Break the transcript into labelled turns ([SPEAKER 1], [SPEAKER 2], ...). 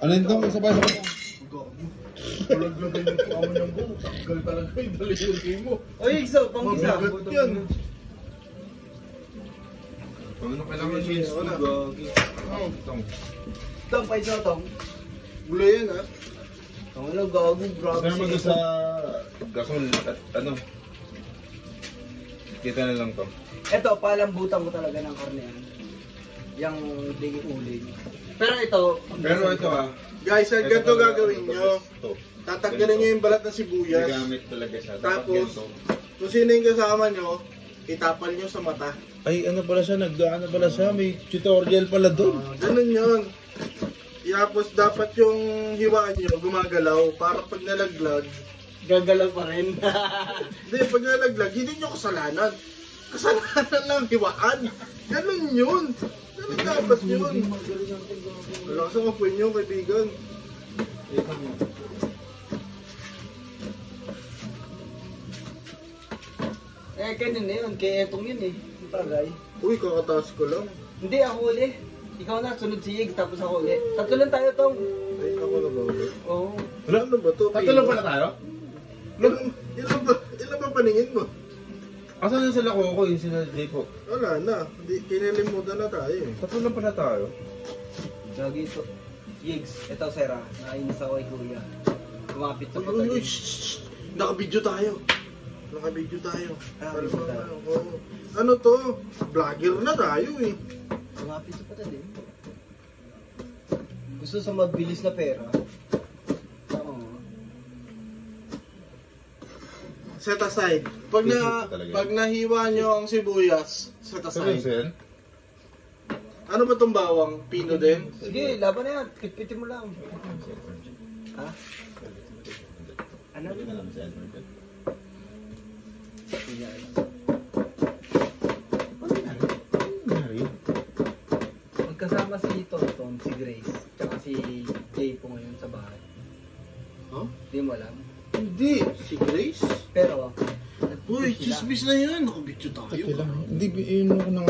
[SPEAKER 1] Ano yun itong sabay-sabay?
[SPEAKER 2] Lagay yung kamo ng buko. Gal talaga yung dali mo.
[SPEAKER 3] Oy, Igso, pang isa.
[SPEAKER 2] Mabigat yan.
[SPEAKER 1] Ano kailangan yung cheese?
[SPEAKER 3] Tong, pa isa, Tong.
[SPEAKER 2] Gulay yan ha.
[SPEAKER 3] Tong, ano, gago, grabe.
[SPEAKER 1] Saan mo sa gasol at ano? Kita na lang to.
[SPEAKER 3] Ito, palambutan ko talaga ng karne yan. Yung hindi uling. Pero ito,
[SPEAKER 1] Pero ito
[SPEAKER 2] Guys, ang ganito gagawin nyo.
[SPEAKER 1] Ito.
[SPEAKER 2] Tatanggalin nyo yung balat ng sibuyas.
[SPEAKER 1] Gamit talaga siya.
[SPEAKER 2] Tapos, kung sino yung kasama nyo, itapal nyo sa mata.
[SPEAKER 1] Ay, ano pala siya? Nag-ano pala siya? May tutorial pala doon.
[SPEAKER 2] Ganun yun. Tapos dapat yung hiwaan nyo gumagalaw para pag nalaglag.
[SPEAKER 3] gagalaw pa rin.
[SPEAKER 2] Hindi, pag nalaglag, hindi nyo kasalanan. Kasalanan lang hiwaan. Ganun yun. Ganun dapat yun. Wala sa kapoy nyo, kaibigan.
[SPEAKER 3] Ganun na yun. Kaya etong yun eh. Yung bagay.
[SPEAKER 2] Uy, kakataas ko lang.
[SPEAKER 3] Hindi, ako uli. Ikaw na, sunod si Yig, tapos ako uli. Tatlo lang tayo, Tong.
[SPEAKER 2] Ay, ako na ba ulit?
[SPEAKER 3] Oo.
[SPEAKER 2] Wala ano ba to?
[SPEAKER 1] Tatlo pala tayo?
[SPEAKER 2] Ilan ba paningin mo?
[SPEAKER 1] Asan na sila Coco? Yung sila Jepo?
[SPEAKER 2] Wala na. Kinilimutan na tayo eh.
[SPEAKER 1] Tatlo lang pala tayo.
[SPEAKER 3] Gagi ito. Yigs, ito Sera. Nainis ako kay Kuya. Kumapit sa
[SPEAKER 2] Uy,
[SPEAKER 3] patagin.
[SPEAKER 2] shh! Naka-video tayo. Naka-video tayo.
[SPEAKER 3] Video tayo.
[SPEAKER 2] Oo. Ano to? Vlogger na tayo eh.
[SPEAKER 3] Kumapit sa patagin. Gusto sa mabilis na pera. Oo.
[SPEAKER 2] Set aside. Pag nahiwa nyo ang sibuyas, set aside.
[SPEAKER 1] Sen?
[SPEAKER 2] Ano ba tong bawang? Pino din?
[SPEAKER 3] Sige, laban na yan. Pitpitin mo lang. Ha? Ano? Magkasama si Tonton, si Grace, tsaka si Jay po ngayon sa bahay.
[SPEAKER 2] Huh?
[SPEAKER 3] Hindi mo alam.
[SPEAKER 2] Hindi. Si Grace?
[SPEAKER 3] Pero,
[SPEAKER 2] Uy, chismis na yan. Naka-video tayo.
[SPEAKER 1] Hindi, yun ako nang